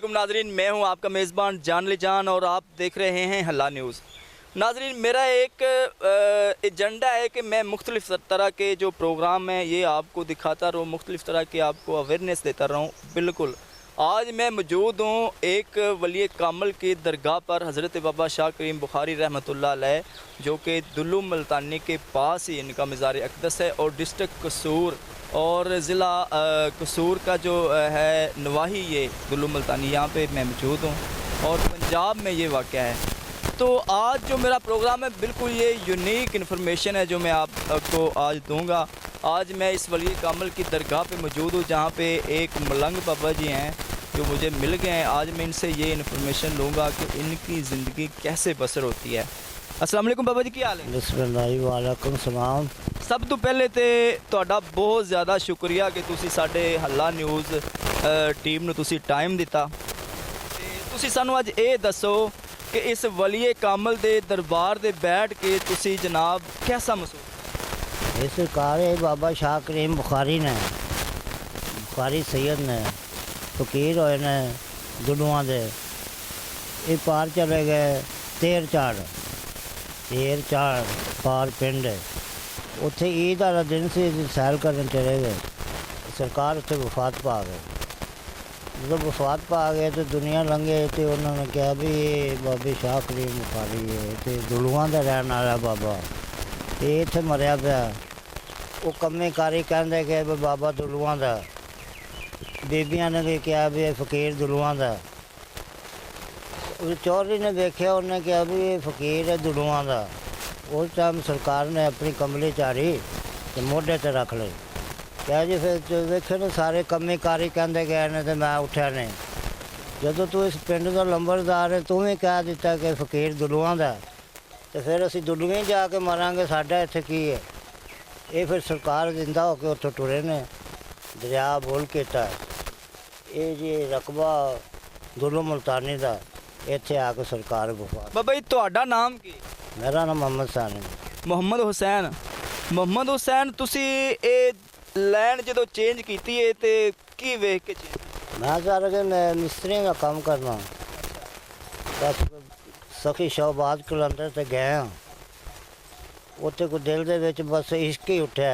वालेकुम नाजरीन, मैं हूं आपका मेज़बान जान ले जान और आप देख रहे हैं हल्ला न्यूज़। नाजरीन, मेरा एक एजेंडा है कि मैं मुख्तलिफ़ तरह के जो प्रोग्राम हैं ये आपको दिखाता रहूँ, मुख्तलिफ़ तरह के आपको अवेयरनेस देता रहूँ। बिल्कुल आज मैं मौजूद हूँ एक वली कामल की दरगाह पर, हज़रत बाबा शाह करीम बुखारी रहमतुल्लाह अलैह, जो कि दुल्लू मुल्तानी के पास ही इनका मज़ार अक़दस है और डिस्ट्रिक्ट कसूर और ज़िला कसूर का जो है नवाही ये दुल्लू मुल्तानी, यहाँ पे मैं मौजूद हूँ और पंजाब में ये वाक़या है। तो आज जो मेरा प्रोग्राम है बिल्कुल ये यूनिक इन्फॉर्मेशन है जो मैं आपको आज दूंगा। आज मैं इस वली कामल की दरगाह पे मौजूद हूँ जहाँ पे एक मलंग बाबा जी हैं जो मुझे मिल गए हैं। आज मैं इनसे ये इन्फॉर्मेशन लूँगा कि इनकी ज़िंदगी कैसे बसर होती है। अस्सलाम वालेकुम बाबा जी, की हाल है? बिस्मिल्लाह वालेकुम सलाम। सब तो पहले तो ਤੁਹਾਡਾ बहुत ज़्यादा शुक्रिया कि ਤੁਸੀਂ ਸਾਡੇ हल्ला न्यूज़ टीम ਨੂੰ ਤੁਸੀਂ टाइम दिता ਤੇ ਤੁਸੀਂ ਸਾਨੂੰ ਅੱਜ ਇਹ ਦੱਸੋ कि इस वलीए कामल दे दरबार दे बैठ के तुसी जनाब कैसा महसूस? इस कार बाबा शाह करीम बुखारी ने, बुखारी सैयद ने फकीर होए ने दुनुआ दे, ये पार चले गए तेर चाड़ पार पिंड उत्थे ईद वाला दिन से सैर करने चले गए। सरकार उत्थे वफात पा गए। जब वफात पा गए तो दुनिया लंघे तो उन्होंने कहा भी ये बाबे शाह करीम बुखारी है तो दुलुआ का रहने वाला बाबा ये इत्थे मरिया पाया। वो कम्मे कारी कहते कि बाबा दुलुआ का, बीबियां ने भी कहा भी फकीर दुलुआ का। चौधरी ने देखा, उन्हें कहा भी ये फकीर है दुलुआ का। उस टाइम सरकार ने अपनी कमली चारी तो मोढे ते रख ली। क्या जी फिर वेखे ना सारे कम्मी कारी कहते गए ने तो मैं उठा नहीं। जो तू इस पिंड का लंबरदार है, तू भी कह दिता कि फकीर दुलुआ का, तो फिर असी दुलुआ ही जाके मरांगे, साडा इत्थे की है। ये फिर सरकार जिंदा होके उत्थों टुरे ने, दरिया बोल किया ये जी रकबा दुल्लू मुल्तानी का, इत्थे आके सरकार गुफा। बाबा जी तुहाडा नाम की? मेरा नाम मोहम्मद सानी है। मोहम्मद हुसैन। मोहम्मद हुसैन, तुसी ये लैंड जो चेंज की है तो की वेख के चेंज? मैं चाह रहा कि मैं मिस्त्री का काम करना, बस सखी शहबाज कलंदर से गए हाँ, उत्थे को दिल दे विच बस इश्क ही उठा।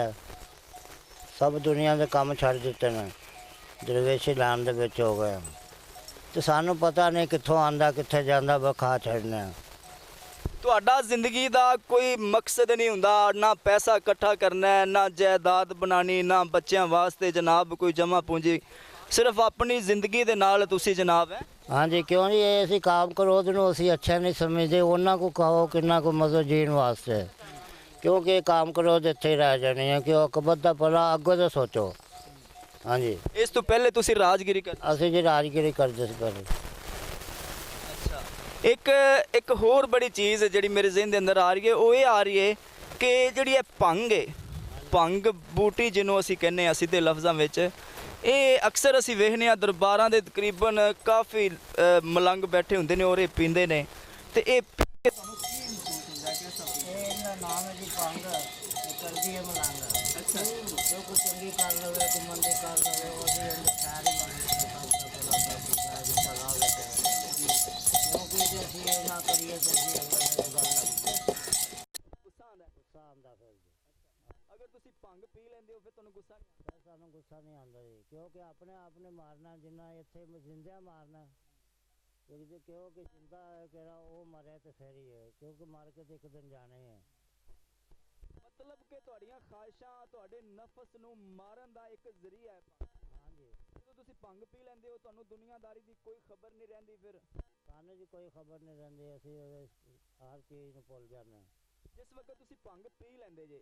सब दुनिया के काम छड़ दिते ने, दरवेशी लैन दे विच हो गए। तो सानू पता नहीं कित्थों आंदा कित्थे जांदा, बखा छड़ने। ਤੁਹਾਡਾ ਜ਼ਿੰਦਗੀ ਦਾ ਕੋਈ ਮਕਸਦ ਨਹੀਂ ਹੁੰਦਾ, ਨਾ ਪੈਸਾ ਇਕੱਠਾ ਕਰਨਾ ਹੈ, ਨਾ ਜਾਇਦਾਦ ਬਣਾਣੀ, ਨਾ ਬੱਚਿਆਂ ਵਾਸਤੇ ਜਨਾਬ ਕੋਈ ਜਮ੍ਹਾਂ ਪੂੰਜੀ, ਸਿਰਫ ਆਪਣੀ ਜ਼ਿੰਦਗੀ ਦੇ ਨਾਲ ਤੁਸੀਂ ਜਨਾਬ ਹੈ? हाँ जी, क्यों जी ऐसी काम करो तो असी अच्छा नहीं समझते, उन्होंने को कहो किन्ना को मजो जीण वास्ते, क्योंकि काम करो तो इत्थे ही रह जाने हैं। क्यों अकबर दा भला अगो तो सोचो। हाँ जी, ਇਸ ਤੋਂ ਪਹਿਲੇ ਤੁਸੀਂ ਰਾਜਗੀਰੀ ਕਰ? असी जी राजगिरी करते पहले। एक होर बड़ी चीज़ जी मेरे जहन के अंदर आ रही है, वो ये आ रही है कि जी भंग है, भंग बूटी जिन्हों असी कहने सीधे लफ्ज़ों में, ये अक्सर असी वेखने दरबारां दे तकरीबन काफ़ी मलंग बैठे होंदे ने और ये पींदे ने, ते ये अगर तुसी भंग पी लेंदे हो फिर तुहानू गुस्सा नहीं आता? सानू गुस्सा नहीं आता जी, क्योंकि अपने आप ने मारना जिन्ना इत्थे जिंदा मारना, क्योंकि जिंदा है कि वो मरे तो फिर ही है, क्योंकि मर के तो एक दिन जाने है। मतलब कि तुहाड़ियां ख्वाहिशां तुहाडे नफस नू मारन दा एक जरिया है भंग। हाँ जी, ਜਦੋਂ ਤੁਸੀਂ ਭੰਗ ਪੀ ਲੈਂਦੇ ਹੋ ਤੁਹਾਨੂੰ ਦੁਨੀਆਦਾਰੀ ਦੀ ਕੋਈ ਖਬਰ ਨਹੀਂ ਰਹਿੰਦੀ, ਫਿਰ सानू जी कोई खबर नहीं रहती, असी हर चीज़ नू भुल जाने। जिस वक्त ਤੁਸੀਂ ਭੰਗ ਪੀ ਲੈਂਦੇ ਜੇ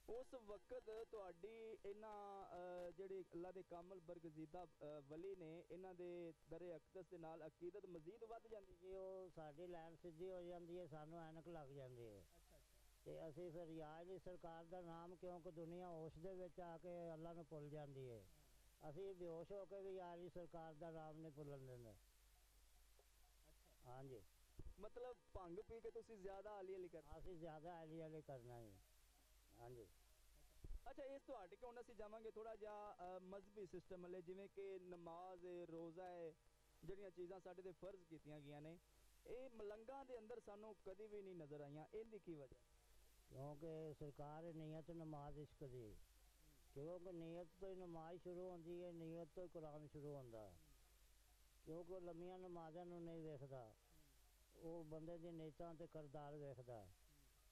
उस वक्त ਤੁਹਾਡੀ ਇਹਨਾਂ ਜਿਹੜੇ ਅੱਲਾ ਦੇ ਕਾਮਲ ਬਰਗਜ਼ੀਦਾ ਵਲੀ ਨੇ ਇਹਨਾਂ ਦੇ ਦਰੇ ਅਕਦਸ ਦੇ ਨਾਲ ਅਕੀਦਤ ਮਜ਼ੀਦ ਵੱਧ ਜਾਂਦੀ जी। वो साड़ी लैन सीधी हो जाती है, सानू ऐनक लग जाती है, तो असी फिर याद ही सरकार का नाम, क्योंकि दुनिया होश दे विच आके अल्लाह नू भुल जाती है। असी बेहोश होकर भी यार ही सरकार का नाम नहीं भुलन देंगे। हाँ जी, मतलब भंग पी के तुसी ज्यादा आली अली करना? असी ज़्यादा आली आली करना जी। हाँ जी, अच्छा इस तो हट के हुण असीं जावांगे थोड़ा जिहा मजहबी सिस्टम वाले, जिवें कि नमाज है, रोज़ा है, ਜਿਹੜੀਆਂ ਚੀਜ਼ਾਂ ਸਾਡੇ ਤੇ ਫਰਜ਼ ਕੀਤੀਆਂ ਗਈਆਂ ਨੇ ਇਹ ਮਲੰਗਾਂ ਦੇ ਅੰਦਰ ਸਾਨੂੰ ਕਦੀ ਵੀ ਨਹੀਂ ਨਜ਼ਰ ਆਈਆਂ, ਇਹਦੀ ਕੀ ਵਜ੍ਹਾ? ਕਿਉਂਕਿ ਸਰਕਾਰ ਨੀਅਤ ਨਮਾਜ਼ ਇਸ਼ਕਦੀ, ਕਿਉਂਕਿ ਨੀਅਤ ਤੋਂ ਹੀ ਨਮਾਜ਼ ਸ਼ੁਰੂ ਹੁੰਦੀ ਹੈ, ਨੀਅਤ ਤੋਂ ਹੀ ਕੁਰਾਨ ਸ਼ੁਰੂ ਹੁੰਦਾ। ਕਿਉਂਕਿ ਉਹ ਲੰਮੀਆਂ ਨਮਾਜ਼ਾਂ ਨੂੰ ਨਹੀਂ ਵੇਖਦਾ, ਉਹ ਬੰਦੇ ਦੀ ਨੀਅਤਾਂ ਤੇ ਕਰਦਾਰ ਵੇਖਦਾ।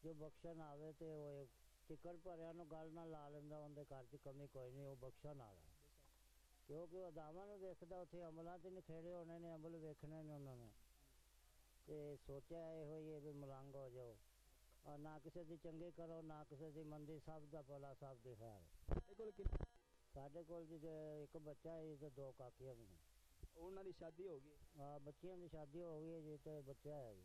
ਜੋ ਬਖਸ਼ਣ ਆਵੇ ਤੇ ਉਹ ਟਿਕਟ ਭਰਿਆ ਨੂੰ ਗੱਲ ਨਾਲ ਲਾ ਲੈਂਦਾ, ਉਹਦੇ ਘਰ 'ਚ ਕਮੀ ਕੋਈ ਨਹੀਂ, ਉਹ ਬਖਸ਼ਣ ਵਾਲਾ। ਕਿਉਂਕਿ ਉਹ ਅਦਾਵਾਂ ਨੂੰ ਵੇਖਦਾ, ਉੱਥੇ ਅਮਲਾਂ 'ਤੇ ਨਿਖੇੜੇ ਹੋਣੇ ਨੇ, ਅਮਲ ਵੇਖਣੇ ਨੇ ਉਹਨਾਂ ਨੇ। ਤੇ ਸੋਚਿਆ ਇਹੋ ਹੀ ਹੈ ਵੀ ਮਲੰਗ ਹੋ ਜਾਓ, ਔਰ ਨਾ ਕਿਸੇ ਦੀ ਚੰਗੀ ਕਰੋ ਨਾ ਕਿਸੇ ਦੀ ਮੰਦੀ, ਸਭ ਦਾ ਭਲਾ ਸਭ ਦੀ ਖੈਰ। ਸਾਡੇ ਕੋਲ ਜੀ ਇੱਕ ਬੱਚਾ ਹੈ ਤੇ 2 ਕਾਕੀਆਂ ਨੇ। ਉਹਨਾਂ ਦੀ ਸ਼ਾਦੀ ਹੋ ਗਈ? ਹਾਂ, ਬੱਚਿਆਂ ਦੀ ਸ਼ਾਦੀ ਹੋ ਗਈ ਹੈ ਜੀ, ਤੇ ਬੱਚਾ ਹੈ ਜੀ।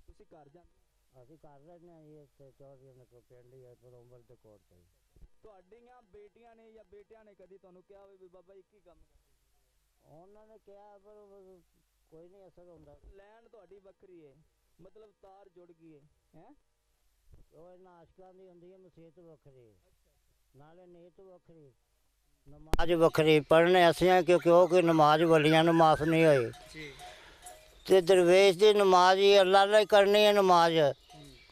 ਤੁਸੀਂ ਘਰ ਜਾਂਦੇ? ਅਸੀਂ ਘਰ ਰਹਿੰਦੇ ਹਾਂ ਜੀ, ਇੱਥੇ ਚੌਧਰੀ ਨੇ ਪਿੰਡ ਹੀ ਹੈ ਪਰ ਉਮਰ ਦੇ ਕੋਟ ਤੇ। ਤੁਹਾਡੀਆਂ ਬੇਟੀਆਂ ਨੇ ਜਾਂ ਬੇਟਿਆਂ ਨੇ ਕਦੀ ਤੁਹਾਨੂੰ ਕਿਹਾ ਹੋਵੇ ਵੀ ਬਾਬਾ ਜੀ ਕੀ ਕੰਮ ਕਰਦੇ? ਉਹਨਾਂ ਨੇ ਕਿਹਾ ਪਰ ਕੋਈ ਨਹੀਂ ਅਸਰ ਹੁੰਦਾ। ਲੈਣ ਤੁਹਾਡੀ ਵੱਖਰੀ ਹੈ, ਮਤਲਬ ਤਾਰ ਜੁੜ ਗਈ ਹੈ। ਉਹ ਇਹਨਾਂ ਆਸ਼ਕਾਂ ਦੀ ਹੁੰਦੀ ਹੈ ਮਸੀਤ ਵੱਖਰੀ, ਨਾਲੇ ਨੀਅਤ ਵੱਖਰੀ, ਨਮਾਜ਼ ਵੱਖਰੀ। ਪੜ੍ਹਨੇ ਅਸੀਂ ਕਿਉਂਕਿ ਨਮਾਜ਼ ਵਲੀਆਂ ਨੂੰ ਮਾਫ ਨਹੀਂ ਹੋਈ, ਤੇ ਦਰਵੇਸ਼ ਦੀ ਨਮਾਜ਼ ਹੀ ਅੱਲਾ ਲਈ ਕਰਨੀ ਹੈ।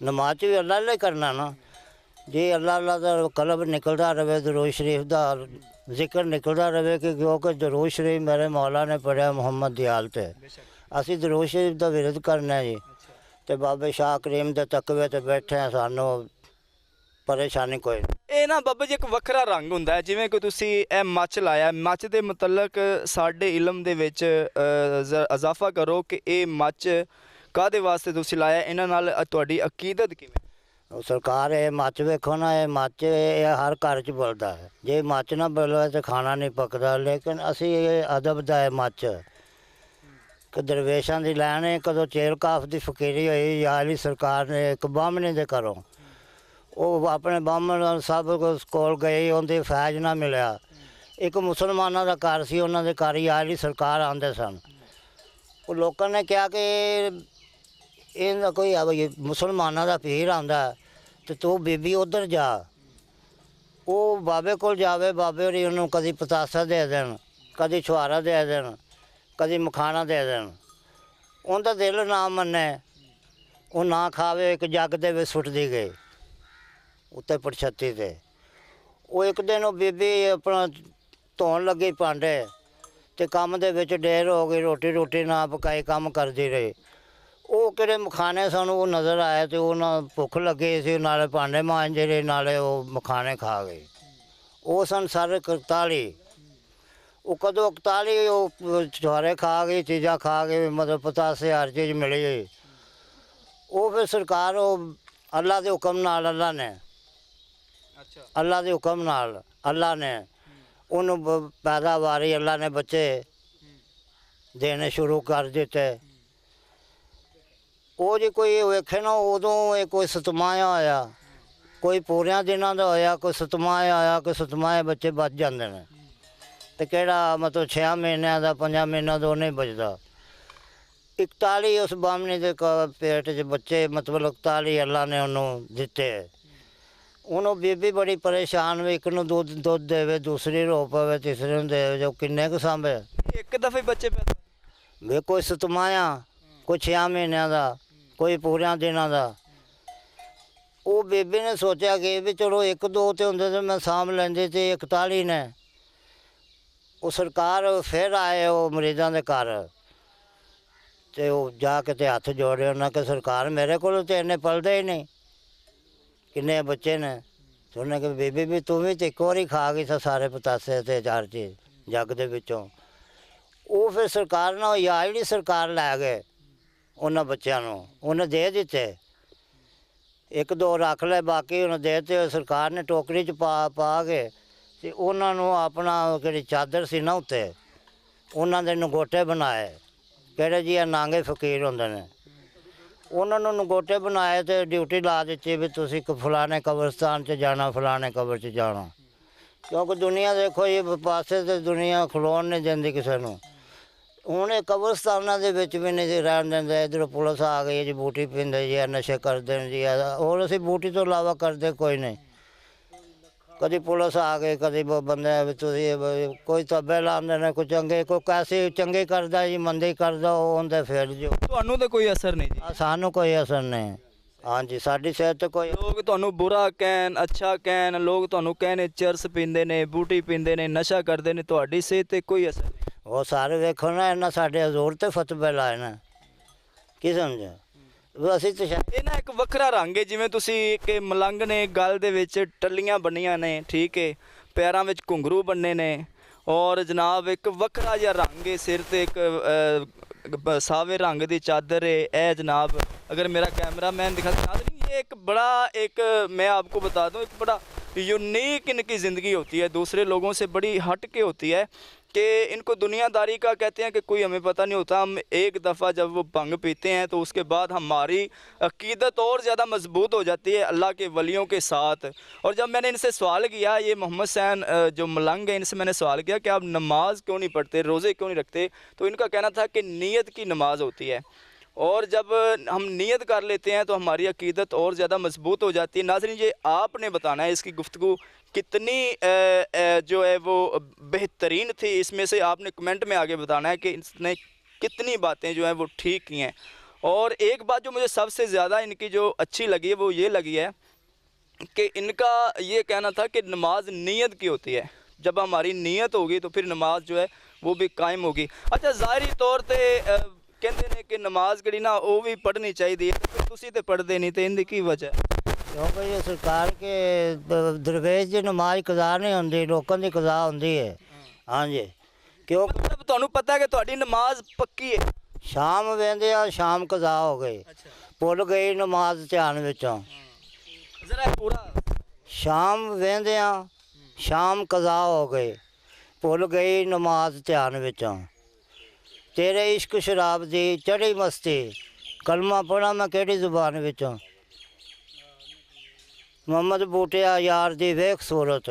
ਨਮਾਜ਼ 'ਚ ਵੀ ਅੱਲਾ ਲਈ ਕਰਨਾ ਨਾ। ਜੇ ਅੱਲਾ ਦਾ ਕਲਬ ਨਿਕਲਦਾ ਰਹੇ, ਦਰੂਦ ਸ਼ਰੀਫ ਦਾ ਜ਼ਿਕਰ ਨਿਕਲਦਾ ਰਹੇ, ਕਿ ਕਿਉਂਕਿ ਦਰੂਦ ਸ਼ਰੀਫ ਮੇਰੇ ਮੌਲਾ ਨੇ ਪੜ੍ਹਿਆ ਮੁਹੰਮਦ ਦਿਆਲ 'ਤੇ, ਅਸੀਂ ਦਰੂਦ ਸ਼ਰੀਫ ਦਾ ਵਿਰਦ ਕਰਨਾ ਜੀ। ਤੇ ਬਾਬੇ ਸ਼ਾਹ ਕਰੀਮ ਦੇ ਤਕਵੇ ਤੇ ਬੈਠੇ ਆ, ਸਾਨੂੰ ਪਰੇਸ਼ਾਨੀ ਕੋਈ ਨਹੀਂ। ਇਹ ਨਾ ਬਾਬਾ ਜੀ ਇੱਕ ਵੱਖਰਾ ਰੰਗ ਹੁੰਦਾ ਹੈ, ਜਿਵੇਂ ਕਿ ਤੁਸੀਂ ਇਹ ਮੱਚ ਲਾਇਆ, ਮੱਚ ਦੇ ਮੁਤਲਕ ਸਾਡੇ ਇਲਮ ਦੇ ਵਿੱਚ ਇਜ਼ਾਫਾ ਕਰੋ ਕਿ ਇਹ ਮੱਚ ਕਾਹਦੇ ਵਾਸਤੇ ਤੁਸੀਂ ਲਾਇਆ, ਇਹਨਾਂ ਨਾਲ ਤੁਹਾਡੀ ਅਕੀਦਤ ਕਿਵੇਂ? ਉਹ ਸਰਕਾਰ ਇਹ ਮੱਚ ਵੇਖੋ ਨਾ, ਇਹ ਮੱਚ ਇਹ ਹਰ ਘਰ 'ਚ ਬਲਦਾ ਹੈ। ਜੇ ਮੱਚ ਨਾ ਬਲਵੇ ਤਾਂ ਖਾਣਾ ਨਹੀਂ ਪੱਕਦਾ। ਲੇਕਿਨ ਅਸੀਂ ਇਹ ਅਦਬ ਦਾ ਹੈ ਮੱਚ ਕਿ ਦਰਵੇਸ਼ਾਂ ਦੀ ਲੈਣ ਹੈ। ਕਦੋਂ ਚੇਲ ਕਾਫ ਦੀ ਫਕੀਰੀ ਹੋਈ ਯਾ ਅਲੀ ਸਰਕਾਰ ਨੇ ਇੱਕ ਬਾਹਮਣੇ ਦੇ ਘਰੋਂ, ਉਹ ਆਪਣੇ ਬਾਹਮਣ ਸਭ ਕੋਲ ਗਏ, ਉਹਦੀ ਫੈਜ ਨਾ ਮਿਲਿਆ। ਇੱਕ ਮੁਸਲਮਾਨਾਂ ਦਾ ਘਰ ਸੀ, ਉਹਨਾਂ ਦੇ ਘਰ ਯਾ ਅਲੀ ਸਰਕਾਰ ਆਉਂਦੇ ਸਨ। ਉਹ ਲੋਕਾਂ ਨੇ ਕਿਹਾ ਕਿ ਇਹਦਾ ਕੋਈ ਮੁਸਲਮਾਨਾਂ ਦਾ ਪੀਰ ਆਉਂਦਾ ਤੇ ਤੂੰ ਬੀਬੀ ਉੱਧਰ ਜਾ। ਉਹ ਬਾਬੇ ਕੋਲ ਜਾਵੇ, ਬਾਬੇ ਹੋਰੀ ਉਹਨੂੰ ਕਦੀ ਪਤਾਸਾ ਦੇ ਦੇਣ, ਕਦੀ ਛੁਹਾਰਾ ਦੇ ਦੇਣ, ਕਦੀ ਮਖਾਣਾ ਦੇ ਦੇਣ। ਉਹਦਾ ਦਿਲ ਨਾ ਮੰਨੇ, ਉਹ ਨਾ ਖਾਵੇ। ਇੱਕ ਜੱਗ ਦੇ ਵਿੱਚ ਸੁੱਟਦੀ ਗਈ ਉੱਤੇ ਪਰਛੱਤੀ 'ਤੇ। ਉਹ ਇੱਕ ਦਿਨ ਉਹ ਬੀਬੀ ਆਪਣਾ ਧੋਣ ਲੱਗੀ ਭਾਂਡੇ, ਤੇ ਕੰਮ ਦੇ ਵਿੱਚ ਢੇਰ ਹੋ ਗਈ, ਰੋਟੀ ਨਾ ਪਕਾਈ, ਕੰਮ ਕਰਦੀ ਰਹੀ। ਉਹ ਕਿਹੜੇ ਮਖਾਣੇ ਸਨ ਉਹ ਨਜ਼ਰ ਆਏ, ਤੇ ਉਹਨਾਂ ਭੁੱਖ ਲੱਗੀ ਸੀ, ਨਾਲੇ ਭਾਂਡੇ ਮਾਂਜਦੇ ਰਹੇ, ਨਾਲੇ ਉਹ ਮਖਾਣੇ ਖਾ ਗਏ। ਉਹ ਸਨ ਸਾਰੇ 41। ਉਹ ਕਦੋਂ 41 ਉਹ ਛੁਹਾਰੇ ਖਾ ਗਈ, ਚੀਜ਼ਾਂ ਖਾ ਗਏ, ਮਤਲਬ ਪਤਾਸੇ ਹਰ ਚੀਜ਼ ਮਿਲੀ ਗਈ। ਉਹ ਫਿਰ ਸਰਕਾਰ ਉਹ ਅੱਲਾ ਦੇ ਹੁਕਮ ਨਾਲ, ਅੱਲਾ ਦੇ ਹੁਕਮ ਨਾਲ ਅੱਲਾ ਨੇ ਉਹਨੂੰ ਪੈਦਾਵਾਰੀ, ਅੱਲਾ ਨੇ ਬੱਚੇ ਦੇਣੇ ਸ਼ੁਰੂ ਕਰ ਦਿੱਤੇ। ਉਹ ਜੇ ਕੋਈ ਵੇਖੇ ਨਾ, ਉਦੋਂ ਇਹ ਕੋਈ ਸਤਮਾਇਆ ਹੋਇਆ, ਕੋਈ ਪੂਰਿਆਂ ਦਿਨਾਂ ਦਾ ਹੋਇਆ, ਕੋਈ ਸਤਮਾਇਆ ਹੋਇਆ, ਕੋਈ ਸਤਮਾਏ ਬੱਚੇ ਬਚ ਜਾਂਦੇ ਨੇ। ਤੇ ਕਿਹੜਾ ਮਤਲਬ 6 ਮਹੀਨਿਆਂ ਦਾ 5 ਮਹੀਨਿਆਂ ਦਾ ਉਹ ਨਹੀਂ ਬਚਦਾ। 41 ਉਸ ਬਾਹਮਣੀ ਦੇ ਪੇਟ 'ਚ ਬੱਚੇ, ਮਤਲਬ 41 ਅੱਲਾ ਨੇ ਉਹਨੂੰ ਦਿੱਤੇ। ਉਹਨੂੰ ਬੀਬੀ ਬੜੀ ਪਰੇਸ਼ਾਨ ਵੀ, ਇੱਕ ਨੂੰ ਦੁੱਧ ਦੇਵੇ, ਦੂਸਰੀ ਰੋ ਪਵੇ, ਤੀਸਰੇ ਨੂੰ ਦੇਵੇ, ਜੋ ਕਿੰਨੇ ਕੁ ਸਾਂਭੇ। ਇੱਕ ਦਫੇ ਬੱਚੇ ਪੈਦਾ ਵੇ ਕੋਈ ਸਤਮਾਇਆ, ਕੋਈ 6 ਮਹੀਨਿਆਂ ਦਾ, ਕੋਈ ਪੂਰਿਆਂ ਦਿਨਾਂ ਦਾ। ਉਹ ਬੀਬੀ ਨੇ ਸੋਚਿਆ ਕਿ ਵੀ ਚਲੋ 1-2 ਤੇ ਹੁੰਦੇ ਤੇ ਮੈਂ ਸਾਂਭ ਲੈਂਦੀ, ਤੇ 41 ਨੇ। ਉਹ ਸਰਕਾਰ ਫਿਰ ਆਏ ਉਹ ਮਰੀਜ਼ਾਂ ਦੇ ਘਰ, ਤੇ ਉਹ ਜਾ ਕੇ ਤੇ ਹੱਥ ਜੋੜੇ ਉਹਨਾਂ ਕਿ ਸਰਕਾਰ ਮੇਰੇ ਕੋਲ ਤੇ ਇੰਨੇ ਪਲਦੇ ਹੀ ਨਹੀਂ, ਕਿੰਨੇ ਬੱਚੇ ਨੇ। ਤੇ ਉਹਨੇ ਕਿ ਬੀਬੀ ਵੀ ਤੂੰ ਵੀ ਤੇ ਇੱਕ ਵਾਰੀ ਖਾ ਗਈ ਸੀ ਸਾਰੇ ਪਤਾਸੇ ਤੇ 4 ਚੀਜ਼ ਜੱਗ ਦੇ ਵਿੱਚੋਂ। ਉਹ ਫਿਰ ਸਰਕਾਰ ਨਾਲ ਯਾ ਜਿਹੜੀ ਸਰਕਾਰ ਲੈ ਗਏ ਉਹਨਾਂ ਬੱਚਿਆਂ ਨੂੰ, ਉਹਨੇ ਦੇ ਦਿੱਤੇ। 1-2 ਰੱਖ ਲਏ, ਬਾਕੀ ਉਹਨੇ ਦੇ ਦਿੱਤੇ। ਸਰਕਾਰ ਨੇ ਟੋਕਰੀ 'ਚ ਪਾ ਕੇ ਤੇ ਉਹਨਾਂ ਨੂੰ ਆਪਣਾ ਜਿਹੜੀ ਚਾਦਰ ਸੀ ਨਾ ਉੱਤੇ, ਉਹਨਾਂ ਦੇ ਨਗੋਟੇ ਬਣਾਏ। ਕਿਹੜੇ ਜੀ ਨਾਂਗੇ ਫਕੀਰ ਹੁੰਦੇ ਨੇ, ਉਹਨਾਂ ਨੂੰ ਨਗੋਟੇ ਬਣਾਏ ਤੇ ਡਿਊਟੀ ਲਾ ਦਿੱਤੀ ਵੀ ਤੁਸੀਂ ਫਲਾਣੇ ਕਬਰਸਤਾਨ 'ਚ ਜਾਣਾ, ਫਲਾਣੇ ਕਬਰ 'ਚ ਜਾਣਾ। ਕਿਉਂਕਿ ਦੁਨੀਆ ਦੇਖੋ ਇਹ ਪਾਸੇ ਤੇ ਦੁਨੀਆ ਖਲੋਣ ਨਹੀਂ ਦਿੰਦੀ ਕਿਸੇ ਨੂੰ। ਹੁਣ ਇਹ ਕਬਰਸਤਾਨਾਂ ਦੇ ਵਿੱਚ ਵੀ ਨਹੀਂ ਰਹਿਣ ਦਿੰਦੇ। ਇੱਧਰੋਂ ਪੁਲਿਸ ਆ ਗਈ ਜੀ, ਬੂਟੀ ਪੀਂਦੇ ਜੀ, ਨਸ਼ੇ ਕਰਦੇ ਨੇ ਜੀ। ਹੋਰ ਅਸੀਂ ਬੂਟੀ ਤੋਂ ਇਲਾਵਾ ਕਰਦੇ ਕੋਈ ਨਹੀਂ। कभी पुलिस आ गई, कभी वो बंदे भी तुसीं कोई तब्बे लाते ने, कोई चंगे, कोई कैसे चंगे करदा जी, मंदे करदा, वो होंदे फिर जो ਤੁਹਾਨੂੰ ਤੇ ਕੋਈ ਅਸਰ ਨਹੀਂ ਜੀ। सानू कोई असर नहीं। हाँ जी, साडी सेहत ते कोई ਲੋਕ ਤੁਹਾਨੂੰ ਬੁਰਾ ਕਹਿਣ, ਅੱਛਾ ਕਹਿਣ, ਲੋਕ ਤੁਹਾਨੂੰ ਕਹਿਣ ਚਰਸ ਪੀਂਦੇ ਨੇ, ਬੂਟੀ ਪੀਂਦੇ ਨੇ, ਨਸ਼ਾ ਕਰਦੇ ਨੇ, ਤੁਹਾਡੀ ਸਿਹਤ ਤੇ ਕੋਈ ਅਸਰ ਨਹੀਂ। वो सारे वेखो ना, इन्हें साढ़े हजूर ते फतवे लाए ने, की समझे। ਅਸੀਂ ਤਾਂ ਇਹ ਨਾ ਇੱਕ ਵੱਖਰਾ ਰੰਗ ਹੈ, ਜਿਵੇਂ ਤੁਸੀਂ ਕਿ ਮਲੰਗ ਨੇ ਗਲ ਦੇ ਵਿੱਚ ਟੱਲੀਆਂ ਬੰਨੀਆਂ ਨੇ, ਠੀਕ ਹੈ, ਪੈਰਾਂ ਵਿੱਚ ਘੁੰਗਰੂ ਬੰਨੇ ਨੇ, ਔਰ ਜਨਾਬ ਇੱਕ ਵੱਖਰਾ ਜਿਹਾ ਰੰਗ ਹੈ, ਸਿਰ ਤੇ ਇੱਕ ਸਾਵੇ रंग ਦੀ ਚਾਦਰ है। ਇਹ जनाब अगर मेरा कैमरा मैन दिखा नाज़रीन, ये एक बड़ा एक मैं आपको बता दूं, एक बड़ा यूनिक इनकी ज़िंदगी होती है, दूसरे लोगों से बड़ी हट के होती है कि इनको दुनियादारी का कहते हैं कि कोई हमें पता नहीं होता। हम एक दफ़ा जब वो भंग पीते हैं तो उसके बाद हमारी अकीदत और ज़्यादा मजबूत हो जाती है अल्लाह के वलियों के साथ। और जब मैंने इनसे सवाल किया, ये मोहम्मद सैन जो मलंग है, इनसे मैंने सवाल किया कि आप नमाज क्यों नहीं पढ़ते, रोज़े क्यों नहीं रखते, तो इनका कहना था कि नीयत की नमाज होती है, और जब हम नियत कर लेते हैं तो हमारी अकीदत और ज़्यादा मजबूत हो जाती है। नाज़रीन, ये आपने बताना है इसकी गुफ्तगू कितनी जो है वो बेहतरीन थी, इसमें से आपने कमेंट में आगे बताना है कि इसने कितनी बातें जो हैं वो ठीक की हैं। और एक बात जो मुझे सबसे ज़्यादा इनकी जो अच्छी लगी है वो ये लगी है कि इनका ये कहना था कि नमाज नीयत की होती है, जब हमारी नीयत होगी तो फिर नमाज जो है वो भी कायम होगी। अच्छा, ज़ाहिरी तौर पर कहते हैं कि नमाज कड़ी ना वो भी पढ़नी चाहिए, तो तुसी तो पढ़ते नहीं, तो इनकी की वजह? क्योंकि ये सरकार के दरवेश की नमाज कज़ा नहीं होंदी, लोगों की कज़ा होंदी है। हाँ जी, क्यों मतलब ਤੁਹਾਨੂੰ पता है कि ਤੁਹਾਡੀ नमाज पक्की है? शाम वेंदे आ, शाम कज़ा हो गई, भुल गई नमाज ध्यान विचों। जरा पूरा शाम वेंदे आ, शाम कज़ा हो गई, भुल गई नमाज ध्यान विचों। तेरे इश्क शराब दी चढ़ी मस्ती, कलमा पढ़ा मैं केड़ी जुबान विचों। मुहम्मद बूटिया यार दी वेख सूरत,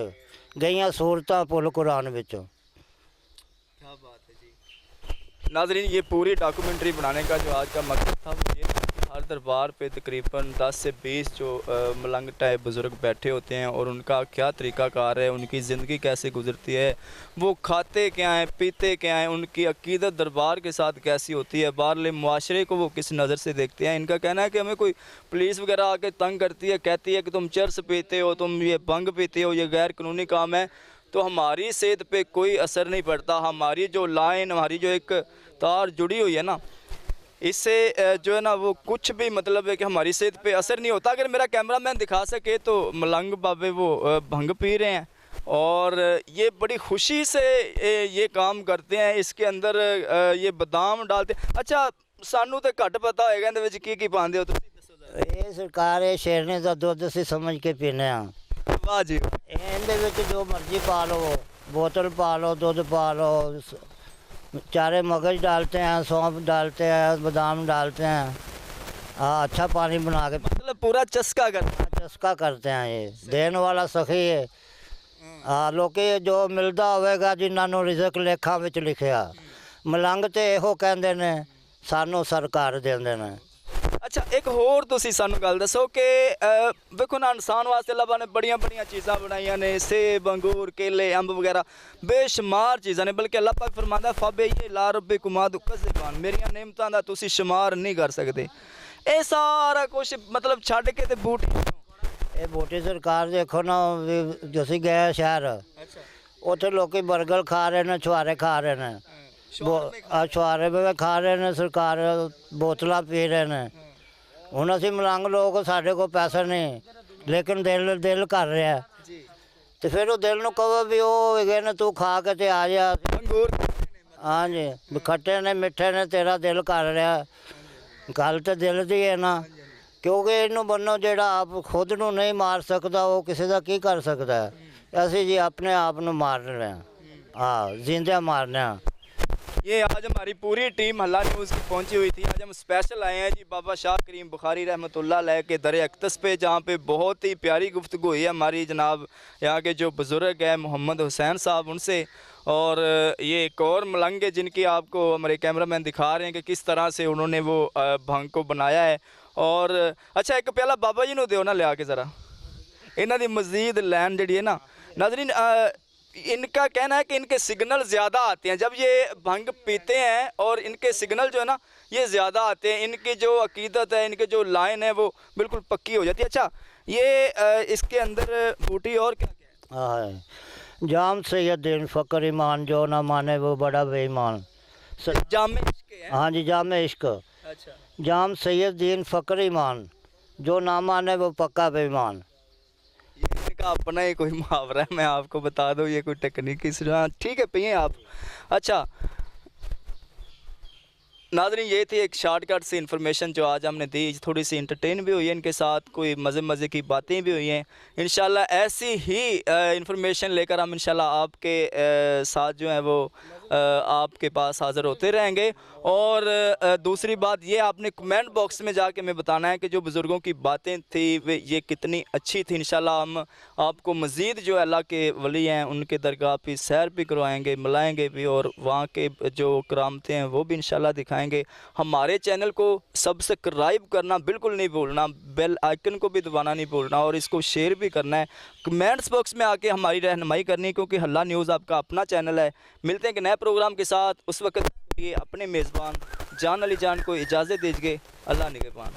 गईयां सूरतां भुल कुरान विचों। क्या बात है जी। नाज़रीन, ये पूरी डॉक्यूमेंट्री बनाने का जो आज का मकसद था वो ये था कि हर दरबार पे तकरीबन 10 से 20 जो मलंग टाइप बुज़ुर्ग बैठे होते हैं और उनका क्या तरीक़ाकार है, उनकी ज़िंदगी कैसे गुजरती है, वो खाते क्या हैं, पीते क्या हैं, उनकी अकीदत दरबार के साथ कैसी होती है, बाहरले मुआशरे को वो किस नज़र से देखते हैं। इनका कहना है कि हमें कोई पुलिस वगैरह आके तंग करती है, कहती है कि तुम चर्स पीते हो, तुम ये भंग पीते हो, ये गैर कानूनी काम है, तो हमारी सेहत पे कोई असर नहीं पड़ता। हमारी जो लाइन, हमारी जो एक तार जुड़ी हुई है ना, इससे जो है ना वो कुछ भी मतलब है कि हमारी सेहत पे असर नहीं होता। अगर मेरा कैमरा मैन दिखा सके तो मलंग बाबे वो भंग पी रहे हैं और ये बड़ी खुशी से ये काम करते हैं। इसके अंदर ये बादाम डालते। अच्छा, सानू तो घट पता होएगा इहदे विच की पांदे हो तुसीं दसो जरा। ये सरकार है शेरने का दुध असीं समझ के पीने आ। वाह जी। इहदे विच जो मर्जी पा लो, बोतल पा लो, दूध पा लो, चारे मगज डालते हैं, सौंफ डालते हैं, बादाम डालते हैं, अच्छा पानी बना के मतलब पूरा चस्का करते हैं। चस्का करते हैं। ये देने वाला सखी है। लोग जो मिलता होगा जिन्होंने रिजक लेखा विच लिखिया, मलंग तो ਇਹੋ ਕਹਿੰਦੇ ਨੇ ਸਾਨੂੰ सरकार देंदे ने। अच्छा, एक होर तुसी सानू गल दसो कि देखो ना, इंसान वास्ते अल्लाह ने बड़ियां बड़ियां चीज़ां बनाइयां ने, सेब, अंगूर, केले, अंब वगैरह बेशुमार चीज़ां ने, बल्कि अल्लाह पाक फरमांदा फबे ये ला रब्बे कुमाद कज़बान, मेरियां नेमतां दा तुसी शुमार नहीं कर सकते। ये सारा कुछ मतलब छड्ड के ते बूटी ये बूटी सरकार देखो ना, जैसे गए शहर उत्थे लोग बर्गर खा रहे हैं, छुआरे खा रहे हैं, छुआरे भी खा रहे हैं, सरकार बोतल पी रहे हैं। ਹੁਣ ਅਸੀਂ ਮਲੰਗ ਲੋਕ, ਸਾਡੇ ਕੋਲ ਪੈਸਾ ਨਹੀਂ, ਲੇਕਿਨ ਦਿਲ ਕਰ ਰਿਹਾ, ਤੇ ਫਿਰ ਉਹ ਦਿਲ ਨੂੰ ਕਹੋ ਵੀ ਉਹ ਹੈਗੇ ਨੇ, ਤੂੰ ਖਾ ਕੇ ਤੇ ਆ ਜਾ। अंगूर ਹਾਂਜੀ, ਵੀ ਖੱਟੇ ਨੇ ਮਿੱਠੇ ਨੇ, ਤੇਰਾ ਦਿਲ ਕਰ ਰਿਹਾ। ਗੱਲ ਤਾਂ ਦਿਲ ਦੀ ਹੈ ਨਾ, ਕਿਉਂਕਿ ਇਹਨੂੰ ਬੰਨੋ ਜਿਹੜਾ ਆਪ ਖੁਦ ਨੂੰ ਨਹੀਂ ਮਾਰ ਸਕਦਾ, ਉਹ ਕਿਸੇ ਦਾ ਕੀ ਕਰ ਸਕਦਾ ਹੈ। ਅਸੀਂ ਜੀ ਆਪਣੇ ਆਪ ਨੂੰ ਮਾਰ ਰਹੇ ਹਾਂ, ਹਾਂ, ਜ਼ਿੰਦਾ ਮਾਰਨੇ ਹਾਂ। ये आज हमारी पूरी टीम हल्ला न्यूज़ की पहुंची हुई थी। आज हम स्पेशल आए हैं जी बाबा शाह करीम बुखारी रहमतुल्लाह अलैह के दर अक़दस पे, जहाँ पे बहुत ही प्यारी गुफ्तगू हुई है हमारी जनाब यहाँ के जो बुज़ुर्ग है मोहम्मद हुसैन साहब उनसे। और ये एक और मलंग है जिनकी आपको हमारे कैमरामैन दिखा रहे हैं कि किस तरह से उन्होंने वो भंग को बनाया है। और अच्छा, एक प्याला बाबा जी ने दो ना लिया के ज़रा, इन्हों की मजीद लैन जी है ना, नाज़रीन, इनका कहना है कि इनके सिग्नल ज़्यादा आते हैं जब ये भंग पीते हैं, और इनके सिग्नल जो है ना ये ज़्यादा आते हैं। इनकी जो अकीदत है, इनके जो लाइन है वो बिल्कुल पक्की हो जाती है। अच्छा, ये इसके अंदर बूटी और क्या क्या हाँ है। जाम सैयद फ़कर ईमान, जो ना माने वो बड़ा बेईमान। है? जामे इश्क है। हाँ जी, जाम इश्क। अच्छा, जाम सैयद फ़कर ईमान, जो ना माने वो पक्का बेईमान। ये इनका अपना ही कोई मुहावरा है, मैं आपको बता दूं, ये कोई तकनीकी ठीक है, पिए आप। अच्छा नाज़रीन, ये थी एक शॉर्टकट सी इन्फॉर्मेशन जो आज हमने दी। थोड़ी सी इंटरटेन भी हुई है इनके साथ, कोई मज़े की बातें भी हुई हैं। इंशाल्लाह ऐसी ही इन्फॉर्मेशन लेकर हम इंशाल्लाह आपके साथ जो है वो आपके पास हाज़िर होते रहेंगे। और दूसरी बात ये, आपने कमेंट बॉक्स में जाके हमें बताना है कि जो बुज़ुर्गों की बातें थी वे ये कितनी अच्छी थी। इंशाल्लाह हम आपको मज़ीद जो अल्लाह के वली हैं उनके दरगाह पे सैर भी करवाएंगे, मिलाएंगे भी, और वहाँ के जो करामतें हैं वो भी इंशाल्लाह दिखाएंगे। हमारे चैनल को सब्सक्राइब करना बिल्कुल नहीं भूलना, बेल आइकन को भी दबाना नहीं भूलना, और इसको शेयर भी करना है। कमेंट्स बॉक्स में आके हमारी रहनुमाई करनी है, क्योंकि हल्ला न्यूज़ आपका अपना चैनल है। मिलते हैं कि नए प्रोग्राम के साथ, उस वक्त ये अपने मेज़बान जान अली जान को इजाज़त दीजिए। अल्लाह निगहबान।